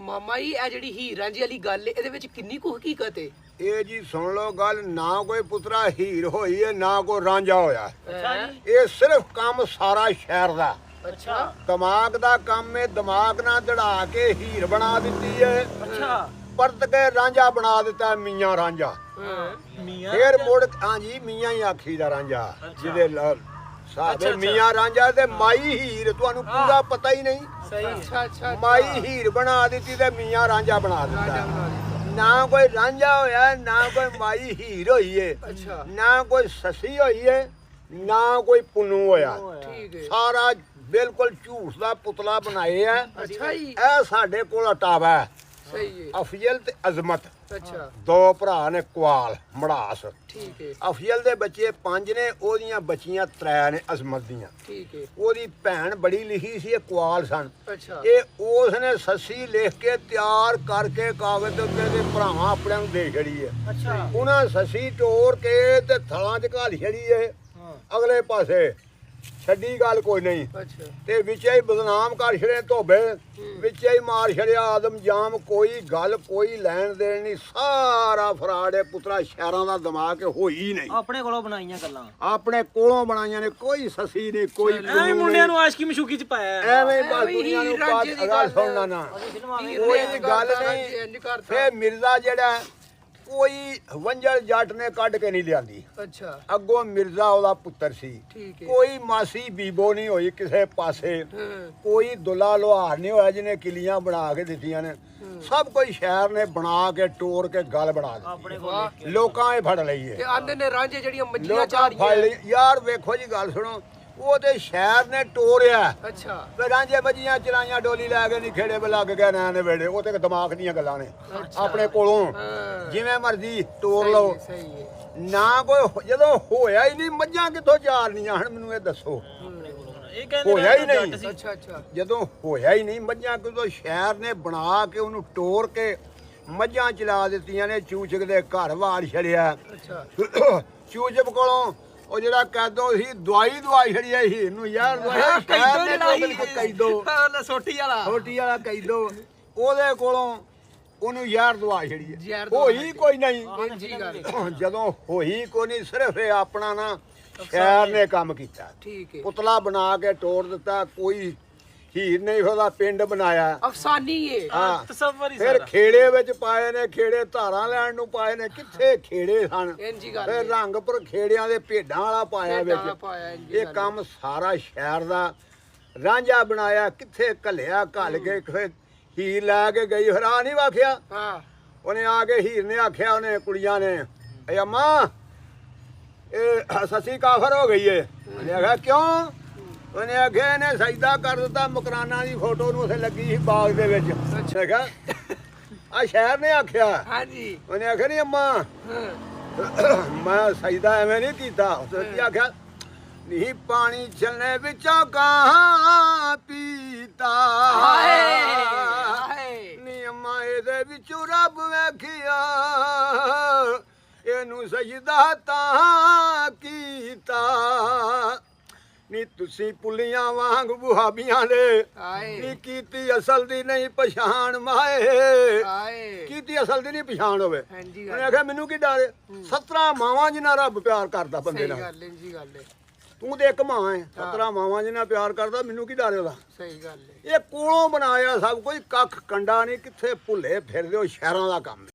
ਮਾਮਾ ਜੀ ਇਹ ਜਿਹੜੀ ਹੀਰ ਰਾਂਝੇ ਵਾਲੀ ਗੱਲ ਏ ਇਹਦੇ ਵਿੱਚ ਕਿੰਨੀ ਕੁ ਹਕੀਕਤ ਏ? ਇਹ ਜੀ ਸੁਣ ਲਓ ਗੱਲ, ਨਾ ਕੋਈ ਪੁੱਤਰਾ ਹੀਰ ਹੋਈ ਹੈ ਨਾ ਕੋਈ ਰਾਂਝਾ ਹੋਇਆ। ਅੱਛਾ ਜੀ। ਇਹ ਸਿਰਫ ਕੰਮ ਸਾਰਾ ਸ਼ਹਿਰ ਦਾ ਅੱਛਾ ਦਿਮਾਗ ਦਾ ਕੰਮ ਹੈ। ਦਿਮਾਗ ਨਾਲ ਦੜਾ ਕੇ ਹੀਰ ਬਣਾ ਦਿੱਤੀ ਹੈ, ਅੱਛਾ ਪਰਤ ਕੇ ਰਾਂਝਾ ਬਣਾ ਦਿੱਤਾ ਮੀਆਂ ਰਾਂਝਾ। ਮੀਆਂ ਫੇਰ ਮੁੜ ਹਾਂਜੀ ਮੀਆਂ ਹੀ ਆਖੀ ਦਾ ਰਾਂਝਾ ਜਿਹਦੇ ਸਾਦੇ ਮੀਆਂ ਰਾਂਝਾ ਤੇ ਮਾਈ ਹੀਰ, ਤੁਹਾਨੂੰ ਪੂਰਾ ਪਤਾ ਹੀ ਨਹੀਂ। ਸਹੀ ਅੱਛਾ ਅੱਛਾ ਮਾਈ ਹੀਰ ਬਣਾ ਦਿੱਤੀ ਤੇ ਮੀਆਂ ਰਾਂਝਾ ਬਣਾ ਦਿੱਤਾ। ਨਾ ਕੋਈ ਰਾਂਝਾ ਹੋਇਆ ਨਾ ਕੋਈ ਮਾਈ ਹੀਰ ਹੋਈ ਏ, ਅੱਛਾ ਨਾ ਕੋਈ ਸੱਸੀ ਹੋਈ ਏ, ਨਾ ਕੋਈ ਪੁੰਨੂ ਹੋਇਆ। ਠੀਕ ਏ। ਸਾਰਾ ਬਿਲਕੁਲ ਝੂਠ ਦਾ ਪੁਤਲਾ ਬਣਾਏ ਆ। ਅੱਛਾ ਜੀ ਇਹ ਸਾਡੇ ਕੋਲ ਅਟਾਵਾ ਹੈ, ਸਹੀ ਏ। ਅਫਜ਼ਲ ਤੇ ਅਜ਼ਮਤ। ਅੱਛਾ ਦੋ ਭਰਾ ਨੇ ਕੁਆਲ ਮੜਾਸ। ਠੀਕ ਏ ਅਫਜ਼ਲ ਦੇ ਬੱਚੇ 5 ਨੇ, ਉਹਦੀਆਂ ਬੱਚੀਆਂ 3 ਨੇ ਅਜ਼ਮਤ ਦੀਆਂ। ਠੀਕ ਏ। ਉਹਦੀ ਭੈਣ ਬੜੀ ਲਿਖੀ ਸੀ, ਇਹ ਕੁਆਲ ਸਨ। ਅੱਛਾ ਇਹ ਉਸ ਨੇ ਸੱਸੀ ਲਿਖ ਕੇ ਤਿਆਰ ਕਰਕੇ ਕਾਗਜ਼ ਦੇ ਉੱਤੇ ਤੇ ਭਰਾਵਾਂ ਆਪਣਿਆਂ ਨੂੰ ਦੇ ਛੜੀ ਹੈ। ਅੱਛਾ ਉਹਨਾਂ ਸੱਸੀ ਟੋਰ ਕੇ ਤੇ ਥਲਾਂ 'ਚ ਘਾਲ ਛੜੀ ਹੈ ਅਗਲੇ ਪਾਸੇ, ਛੱਡੀ ਗੱਲ ਕੋਈ ਨਹੀਂ। ਅੱਛਾ ਤੇ ਵਿੱਚੇ ਹੀ ਬਦਨਾਮ ਕਰ ਛੜੇ ਧੋਬੇ, ਵਿੱਚੇ ਹੀ ਮਾਰ ਛੜਿਆ ਆਦਮ ਜਾਮ। ਕੋਈ ਗੱਲ ਕੋਈ ਲੈਣ ਦੇਣ ਨਹੀਂ, ਸਾਰਾ ਫਰਾਡ ਹੈ ਪੁੱਤਰਾ। ਸ਼ਹਿਰਾਂ ਦਾ ਦਿਮਾਗ ਹੋਈ ਨਹੀਂ, ਆਪਣੇ ਕੋਲੋਂ ਬਣਾਈਆਂ ਗੱਲਾਂ, ਆਪਣੇ ਕੋਲੋਂ ਬਣਾਈਆਂ ਨੇ। ਕੋਈ ਸੱਸੀ ਨਹੀਂ, ਕੋਈ ਐਵੇਂ ਮੁੰਡਿਆਂ ਨੂੰ ਆਸ਼ਕੀ ਮਸ਼ੂਕੀ ਚ ਪਾਇਆ ਐਵੇਂ ਬਸ ਦੁਨੀਆ ਨੂੰ ਗੱਲ ਸੁਣਨਾ ਨਾ, ਕੋਈ ਗੱਲ ਨਹੀਂ। ਫੇ ਮਿਰਜ਼ਾ ਜਿਹੜਾ ਕੋਈ ਵੰਜਲ ਜੱਟ ਨੇ ਕੱਢ ਕੇ ਨਹੀਂ ਲਿਆਂਦੀ। ਅੱਛਾ ਅੱਗੋਂ ਮਿਰਜ਼ਾ ਉਹਦਾ ਪੁੱਤਰ ਸੀ। ਠੀਕ ਏ। ਕੋਈ ਮਾਸੀ ਬੀਬੋ ਨਹੀਂ ਹੋਈ ਕਿਸੇ ਪਾਸੇ, ਹਾਂ ਕੋਈ ਦੁੱਲਾ ਲੋਹਾਰ ਨਹੀਂ ਹੋਇਆ ਜਿਹਨੇ ਕਿਲੀਆਂ ਬਣਾ ਕੇ ਦਿੱਤੀਆਂ ਨੇ। ਸਭ ਕੋਈ ਸ਼ਹਿਰ ਨੇ ਬਣਾ ਕੇ ਟੋਰ ਕੇ ਗੱਲ ਬਣਾ ਦਿੱਤੀ। ਆਪਣੇ ਕੋਲ ਲੋਕਾਂ ਇਹ ਫੜ ਲਈ ਤੇ ਹੈ, ਆਂਦੇ ਨੇ ਰਾਂਝੇ ਜਿਹੜੀਆਂ ਮੱਝੀਆਂ ਲੋਕਾਂ ਚਾਰੀਆਂ। ਫੜ ਲਈ। ਯਾਰ ਵੇਖੋ ਜੀ ਗੱਲ ਸੁਣੋ, ਉਹ ਤੇ ਸ਼ਹਿਰ ਨੇ ਟੋਰਿਆ ਅੱਛਾ ਤੇ ਰਾਂਝੇ ਬੱਜੀਆਂ ਚਰਾਈਆਂ ਡੋਲੀ ਲੈ ਕੇ ਨਹੀਂ ਖੇੜੇ ਵੇ ਲੱਗ ਗਏ ਨਾ ਨੇ ਵੇੜੇ। ਉਹ ਤੇ ਦਿਮਾਗ ਦੀਆਂ ਗੱਲਾਂ ਨੇ, ਆਪਣੇ ਕੋਲੋਂ ਹਾਂ ਜਿਵੇਂ ਮਰਜ਼ੀ ਤੋੜ ਲਓ। ਸਹੀ ਏ ਨਾ ਕੋਈ ਜਦੋਂ ਹੋਇਆ ਹੀ ਨਹੀਂ, ਮੱਝਾਂ ਕਿੱਥੋਂ ਚਾਰਨੀਆਂ ਹਨ ਮੈਨੂੰ ਇਹ ਦੱਸੋ। ਇਹ ਕਹਿੰਦੇ ਹੋਇਆ ਹੀ ਨਹੀਂ। ਜੱਟ ਸੀ। ਅੱਛਾ ਅੱਛਾ ਜਦੋਂ ਹੋਇਆ ਹੀ ਨਹੀਂ, ਮੱਝਾਂ ਕਿਦੋਂ ਸ਼ਹਿਰ ਨੇ ਬਣਾ ਕੇ ਉਹਨੂੰ ਟੋਰ ਕੇ ਮੱਝਾਂ ਚਲਾ ਦਿੱਤੀਆਂ ਨੇ। ਚੂਚਕ ਦੇ ਘਰ ਵਾੜ ਛੜਿਆ। ਅੱਛਾ ਚੂਚਕ ਕੋਲੋਂ ਉਹ ਜਿਹੜਾ ਕੈਦੋ ਸੀ ਦਵਾਈ ਛੜੀ ਸੀ ਇਹਨੂੰ। ਯਾਰ ਦਵਾਈ ਕੈਦੋ ਹਾਂ ਸੋਟੀ ਵਾਲਾ ਛੋਟੀ ਵਾਲਾ ਕੈਦੋ, ਉਹਦੇ ਕੋਲੋਂ ਉਹਨੂੰ ਯਾਰ ਦਵਾ ਛੜੀ ਜ਼ਹਿਰ ਹੈ। ਹੋਈ ਕੋਈ ਨਹੀਂ। ਇੰਜੀ ਗੱਲ ਜਦੋਂ ਹੋਈ ਕੋਈ ਨਹੀਂ, ਸਿਰਫ ਇਹ ਆਪਣਾ ਨਾ ਸ਼ਹਿਰ ਨੇ ਕੰਮ ਕੀਤਾ। ਠੀਕ ਏ। ਪੁਤਲਾ ਬਣਾ ਕੇ ਤੋੜ ਦਿੱਤਾ। ਕੋਈ ਹੀਰ ਨਹੀਂ, ਉਹਦਾ ਪਿੰਡ ਬਣਾਇਆ। ਅਫਸਾਨੀ ਏ। ਹਾਂ ਤਸੱਵਰ ਹੀ ਫਿਰ ਸਾਰਾ ਖੇੜੇ ਵਿੱਚ ਪਾਏ ਨੇ, ਖੇੜੇ ਧਾਰਾਂ ਲੈਣ ਨੂੰ ਪਾਏ ਨੇ। ਕਿੱਥੇ ਖੇੜੇ ਸਨ, ਇੰਜੀ ਗੱਲ ਫਿਰ ਏ। ਰੰਗ ਪਰ ਖੇੜਿਆਂ ਦੇ ਭੇਡਾਂ ਵਾਲਾ ਪਾਇਆ ਭੇਡਾਂ ਵਿੱਚ। ਪਾਇਆ, ਇੰਜੀ ਇਹ ਗੱਲ ਕੰਮ ਸਾਰਾ ਸ਼ਹਿਰ ਦਾ ਰਾਂਝਾ ਬਣਾਇਆ। ਕਿੱਥੇ ਘੱਲਿਆ, ਘੱਲ ਕੇ ਫਿਰ ਹੀਰ ਲੈ ਕੇ ਗਈ। ਫਿਰ ਆ ਨਹੀਂ ਵਾਖਿਆ, ਹਾਂ ਉਹਨੇ ਆ ਕੇ ਹੀਰ ਨੇ ਆਖਿਆ, ਉਹਨੇ ਕੁੜੀਆਂ ਨੇ, ਏ ਅੰਮਾ ਇਹ ਸੱਸੀ ਕਾਫਰ ਹੋ ਗਈ ਏ। ਉਹਨੇ ਆਖਿਆ ਕਿਉਂ? ਉਹਨੇ ਆਖਿਆ ਇਹਨੇ ਸਜਦਾ ਕਰ ਦਿੱਤਾ ਮਕਰਾਨਾ ਦੀ ਫੋਟੋ ਨੂੰ, ਉੱਥੇ ਲੱਗੀ ਸੀ ਬਾਗ ਦੇ ਵਿੱਚ। ਅੱਛਾ ਆ ਸ਼ਹਿਰ ਨੇ ਆਖਿਆ। ਹਾਂਜੀ ਉਹਨੇ ਆਖਿਆ ਨਹੀਂ ਅੰਮਾ ਹਾਂ ਮੈਂ ਸਜਦਾ ਐਵੇਂ ਨਹੀਂ ਕੀਤਾ। ਉਸਨੇ ਆਖਿਆ ਨਹੀਂ ਪਾਣੀ ਚੱਲਣੇ ਵਿੱਚੋਂ ਕਹਾਂ ਪੀਤਾ। ਹਾਏ ਹਾਏ ਨੀ ਅੰਮਾ ਇਹਦੇ ਵਿੱਚੋਂ ਰੱਬ ਵੇਖਿਆ, ਇਹਨੂੰ ਸਜਦਾ ਤਾਂ ਕੀਤਾ। ਨੀ ਤੁਸੀਂ ਪੁੱਲੀਆਂ ਵਾਂਗ ਬੁਹਾਬੀਆਂ ਦੇ ਹਾਏ ਨੀ ਕੀਤੀ ਅਸਲ ਦੀ ਨਹੀਂ ਪਛਾਣ ਮਾਏ। ਹਾਏ ਕੀਤੀ ਅਸਲ ਦੀ ਨਹੀਂ ਪਛਾਣ ਹੋਵੇ। ਇੰਜੀ ਉਹਨੇ ਗੱਲ ਆਖਿਆ ਮੈਨੂੰ ਕੀ ਡਰ, 17 ਮਾਵਾਂ ਜਿੰਨਾ ਰੱਬ ਪਿਆਰ ਕਰਦਾ ਬੰਦੇ ਸਹੀ ਨਾਲ। ਗੱਲ ਇੰਜੀ ਗੱਲ ਏ। ਤੂੰ ਤੇ ਇੱਕ ਮਾਂ ਹੈ, 17 ਮਾਵਾਂ ਜਿੰਨਾ ਪਿਆਰ ਕਰਦਾ, ਮੈਨੂੰ ਕੀ ਡਰ ਉਹਦਾ। ਸਹੀ ਗੱਲ ਏ। ਇਹ ਕੋਲੋਂ ਬਣਾਇਆ ਸਭ ਕੁਝ, ਕੱਖ ਕੰਡਾ ਨਹੀਂ। ਕਿੱਥੇ ਭੁੱਲੇ ਫਿਰਦੇ ਹੋ, ਸ਼ਹਿਰਾਂ ਦਾ ਕੰਮ।